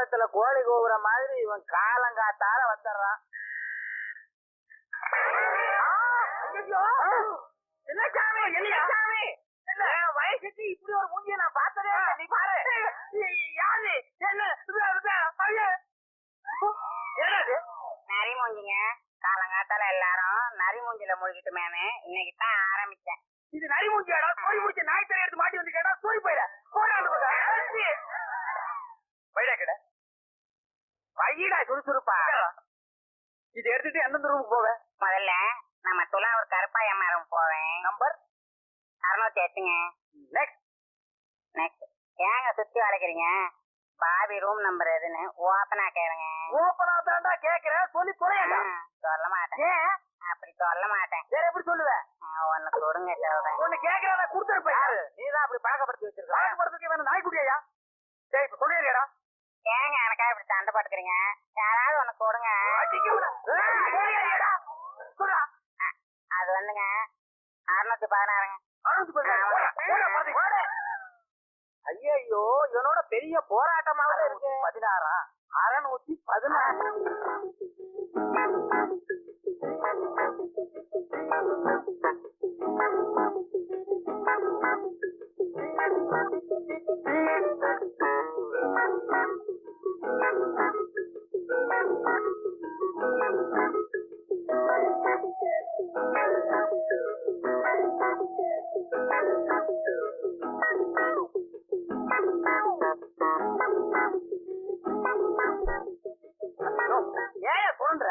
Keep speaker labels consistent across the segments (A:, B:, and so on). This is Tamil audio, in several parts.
A: கிராமத்துல கோழி கூவுற மாதிரி இவன் காலங்காத்தால வந்துடுறான். வயசுக்கு இப்படி ஒரு மூஞ்சிய நான் பார்த்ததே இல்லை. நீ பாரு யாரு என்னது
B: நரி மூஞ்சிங்க. காலங்காத்தால எல்லாரும் நரி மூஞ்சில முழுகிட்டு மேமே இன்னைக்கு தான் ஆரம்பிச்சேன்.
A: இது நரி மூஞ்சியாடா? சோரி முடிச்ச நாய் தலை எடுத்து மாட்டி வந்து கேட்டா சோரி போயிட போயிடா கிட பையடா சுறுசுறுப்பா. இது எடுத்துட்டு எந்தெந்த ரூமுக்கு போவேன்?
B: முதல்ல நம்ம துலாவூர் கருப்பாயம்மா ரூம் போவேன்.
A: நம்பர்
B: 608ங்க.
A: நெக்ஸ்ட்
B: ஏங்க சுத்தி வளைக்கிறீங்க? பாபி ரூம் நம்பர் எதுன்னு ஓப்பனா கேளுங்க.
A: ஓப்பனா தான்டா கேக்குறேன், சொல்லி தொலையடா.
B: சொல்ல மாட்டேன்.
A: ஏன்
B: அப்படி சொல்ல மாட்டேன்.
A: வேற எப்படி சொல்லுவேன்?
B: ஒன்னு கொடுங்க சொல்றேன்.
A: ஒண்ணு கேக்குறேன் கொடுத்துருப்பேன். நீதான் அப்படி பழக்கப்படுத்தி வச்சிருக்க. பழக்கப்படுத்துக்கு வேணும் நாய்க்குடியா? சரி இப்ப சொல்லிடுறியாடா?
B: ஏங்க எனக்கா இப்படி சண்டை பட்டுக்கிறீங்க? யாராவது ஒண்ணு கொடுங்க. அது வந்துங்க 616ங்க.
A: ஐயோ இவனோட பெரிய போராட்டமாவே இருக்கு. 16 616. ஏன் சொல்ற?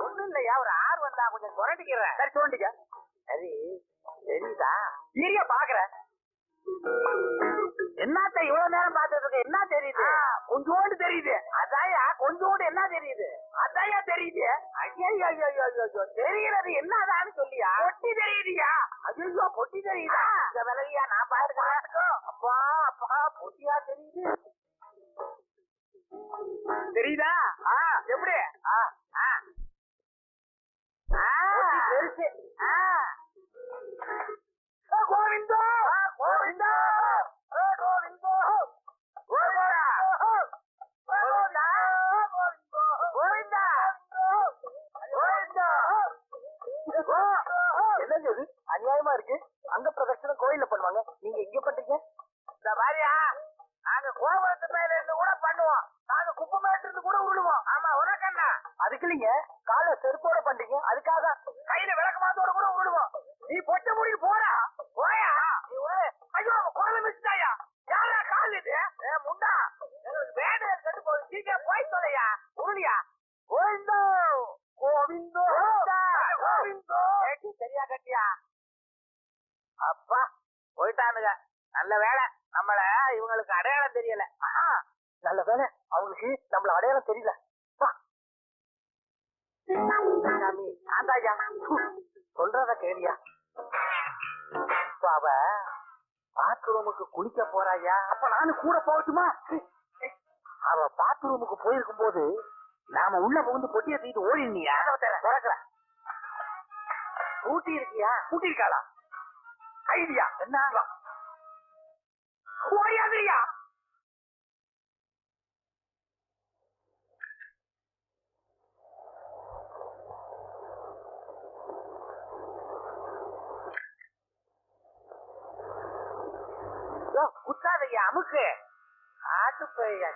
A: ஒண்ணும் இல்லையா, ஒரு ஆறு வந்தா கொஞ்சம் குரட்டிக்கிறேன். சரி சொல்லிக்க. சரி தெரியுதா? சீரிய பாக்குற என்னத்த இவ்வளவு நேரம் பார்த்தது இருக்கு? என்ன தெரியுது? கொஞ்சோண்டு தெரியுது. அதாயா கொஞ்சோண்டு என்ன தெரியுது? அதாயா தெரியுது. ஐயோ தெரிகிறது என்னதான்னு சொல்லியா? பொட்டி தெரியுதியா? ஐயோ பொட்டி தெரியுதா? இந்த விலகியா நான் பாத்துக்கிறேன். அப்பா அப்பா பொட்டியா தெரியுது. தெரியுதா? எப்படி? பெருசு. கோவிந்தோ கோவிந்தோ கோவிந்தோ என்னது அநியாயமா இருக்கு? அங்க பிரதட்சணம் கோயில்ல பண்ணுவாங்க, நீங்க இங்க பண்றீங்க. இந்த மாதிரியா நாங்க கோபுரத்து மேல இருந்து கூட பண்ணுவோம், நாங்க குப்பை மேல இருந்து கூட உருளுவோம். ஆமா உனக்கு என்ன? அதுக்கு இல்லைங்க, காலை செருப்போட பண்றீங்க, அதுக்காக கையில விளக்கமாத்தோட கூட உருளுவோம். நீ பொட்ட முடி போறா போயா? நீ ஐயோ கோலம் வச்சுட்டாயா? யாரா கால் இது? முண்டா வேட கட்டு போய் சீக்கிரம் போய் சொல்லையா உருளியா? கோவிந்தோ கோவிந்தோ கோவிந்தோ. சரியா கட்டியா? அப்பா போயிட்டானுங்க. நல்ல வேலை நம்மள இவங்களுக்கு அடையாளம் தெரியல. நல்ல வேலை அவங்களுக்கு நம்மள அடையாளம் தெரியல. சொல்றத கேளியா? இப்ப அவ பாத்ரூமுக்கு குளிக்க போறாயா? அப்ப நானும் கூட போகட்டுமா? அவ பாத்ரூமுக்கு போயிருக்கும் போது நாம உள்ள புகுந்து பொட்டியை தூக்கிட்டு ஓடினியா? திறக்கல. பூட்டி இருக்கியா? பூட்டி இருக்காளா? ஐடியா என்ன? ஓடியாதிரியா? குத்தாதையா அமுக்கு ஆட்டு போயா?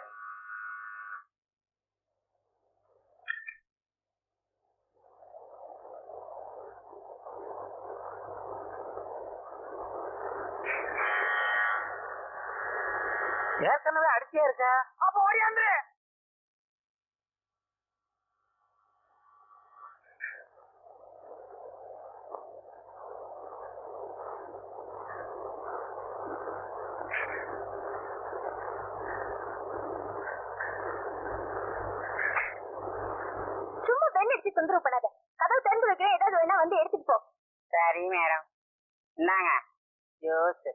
A: ஏற்கனவே அடிச்சே இருக்க. அப்ப ஓடியாந்து
C: சும்மா பெண் அடிச்சு தொந்தரவு பண்ணாத. கதவு திறந்து வைக்கிறேன், ஏதாவது வேணா வந்து எடுத்துட்டு போ.
B: சரி மேடம், இந்தாங்க ஜூஸ்.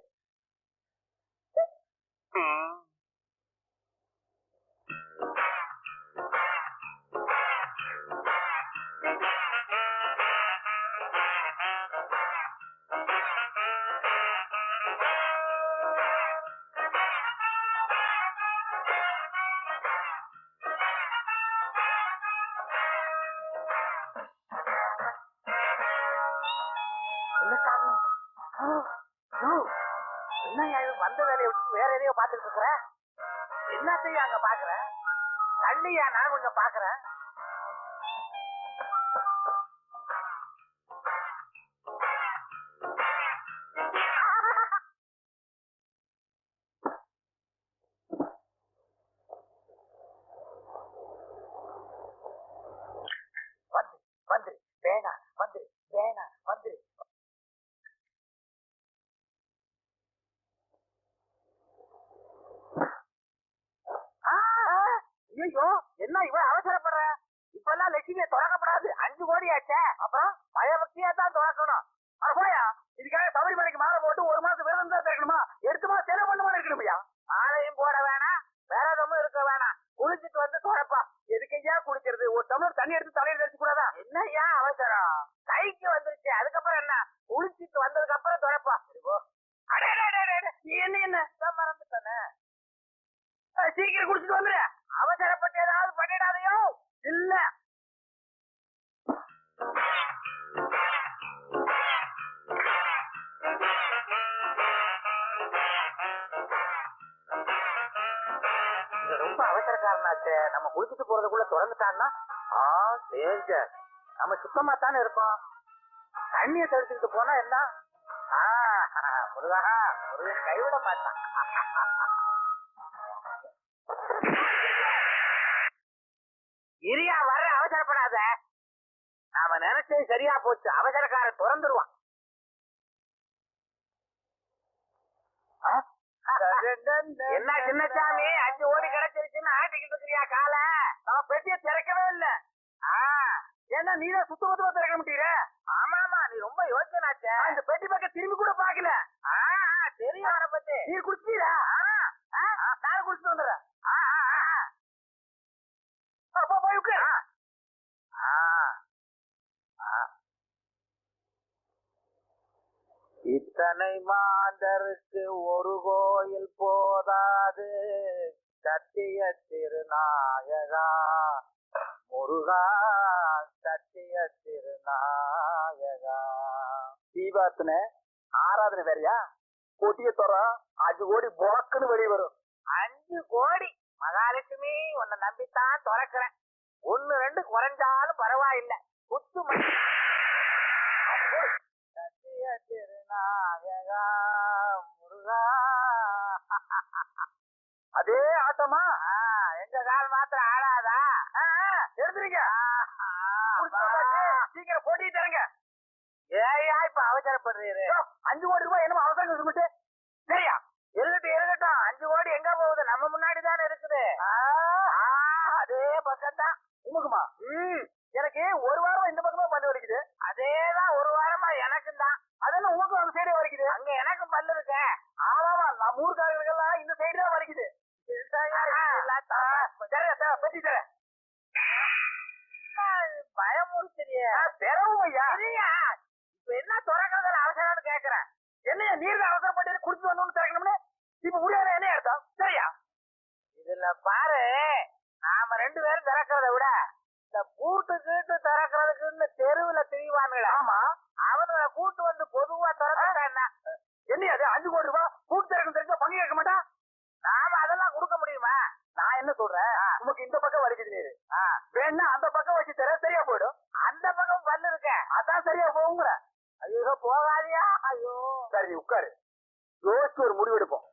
A: வந்த வேலையை விட்டு வேற எதையோ பாத்துட்டு இருக்கிற. என்னத்தையும் அங்க பாக்குறேன். தள்ளியா நான் கொஞ்சம் பாக்குறேன். வந்து வேணா வந்து வேணா வந்து. ஐயோ என்ன இவ்வளவு அவசரப்படுற? இப்பெல்லாம் லட்சுமியை தொடக்கப்படாது. 5 கோடி ஆச்சே. அப்புறம் பயபக்தியா தான் தொடக்கணும். போயா இதுக்காக சபரிமலைக்கு மாலை போட்டு 1 மாசம் விரதம் தான் திறக்கணுமா? 8 மாசம் செலவு பண்ணுமா இருக்கணுமையா? ஆலையும் போட வேணாம், விரதமும் இருக்க வேணாம். குளிச்சுட்டு வந்து தொடப்பா. எதுக்கையா குளிக்கிறது? ஒரு டம்ளர் தண்ணி எடுத்து தலையில வச்சு கூடாதா? என்னய்யா அவசரம்? கைக்கு வந்துருச்சு, அதுக்கப்புறம் என்ன? குளிச்சுட்டு வந்ததுக்கு அப்புறம் தொடப்பா. என்ன மறந்துட்டானே. சீக்கிரம் குடிச்சிட்டு வந்துரு. அவசரப்பட்டு ஏதாவது பண்ணிடாதையோ. இல்ல ரொம்ப அவசரக்காரனாச்சே. நம்ம குளிச்சுட்டு போறதுக்குள்ள திறந்துட்டான்னா டேஞ்சர். நம்ம சுத்தமா தானே இருக்கோம். தண்ணிய தெளிச்சுக்கிட்டு போனா என்ன? முருகா, முருகன் கைவிட மாட்டான். இரியா வர, அவசரப்படாத. நாம நினைச்சது சரியா போச்சு. அவசரக்காரன் திறந்துருவான். என்ன சின்னசாமி, 5 கோடி கிடைச்சிருச்சுன்னு ஆட்டிக்கிட்டு இருக்கிறியா கால? நம்ம பெட்டியை திறக்கவே இல்ல. ஏன்னா நீதான் சுத்தமா திறக்க முடியல. ஆமாமா, நீ ரொம்ப யோசனாச்சே. இந்த பெட்டி பக்கம் திரும்பி கூட பாக்கல. தெரியும் அவனை பத்தி. நீ குடிச்சீரா? நான் குடிச்சிட்டு வந்துடுறேன். போய் உட்காரு. இத்தனை மாந்தருக்கு ஒரு கோயில் போதாது. சத்திய திருநாயகா முருகா, சத்திய திருநாயகா. தீபார்த்தனை ஆராதனை வேறையா? கொட்டிய தோறம் 5 கோடி போக்குன்னு வெளியே வரும். 5 கோடி மகாலட்சுமி, உன்னை நம்பித்தான் திறக்கிறேன். 1 2 குறைஞ்சாலும் பரவாயில்ல. குத்து சத்திய திருநாயகா முருகா. அதே ஆட்டமா? எங்க கால் மாத்திரம் ஆடாதா? எடுத்துருங்க. சீக்கிரம் போட்டி தரங்க. ஏயா இப்ப அவசரப்படுறீரு? 5 கோடி ரூபாய் என்னமோ அவசரம் சொல்லிட்டு. சரியா? இருக்கட்டும் 5 கோடி எங்க போகுது? நம்ம முன்னாடி தானே இருக்குது. அதே பக்கம் தான். உமக்குமா? எனக்கு 1 வாரமா இந்த பக்கமா பல்லு வலிக்குது. அதேதான் 1 வாரமா எனக்கும் தான். அதெல்லாம் உமக்கும் அந்த சைடே வலிக்குது. அங்க எனக்கும் பல்லு இருக்க. ஆமாமா, நம்ம ஊருக்காரர்களுக்கெல்லாம் இந்த சைடு தான் வலிக்குது. பெட்டி தர பயமுறுத்தியா? பெறவும் ஐயா. இப்ப என்ன திறக்கிறதுல அவசரம்னு கேக்குறேன். என்னையா நீர் அவசரப்பட்டு குடிச்சு வந்து திறக்கணும்னு இப்ப முடியாத என்ன அர்த்தம்? சரியா? இதுல பாரு, நாம 2 பேரும் திறக்கிறத விட இந்த பூட்டு கீட்டு திறக்கிறதுக்குன்னு தெருவுல திரிவானுங்களா? ஆமா, அவனுங்களை கூட்டு வந்து பொதுவா திறக்க என்ன? என்னையா அது 5 கோடி ரூபாய் கூட்டு திறக்கணும் தெரிஞ்சா பங்கு கேட்க மாட்டான். நாம அதெல்லாம் கொடுக்க முடியுமா? நான் என்ன சொல்றேன், உனக்கு இந்த பக்கம் வலிக்குது நீரு, வேணா அந்த பக்கம் வச்சு தர சரியா போயிடும். அந்த பக்கம் பல்லு இருக்க, அதான் சரியா போகுங்கிற. ஐயோ போகாதியா. ஐயோ சரி உட்காரு, யோசிச்சு ஒரு முடிவெடுப்போம்.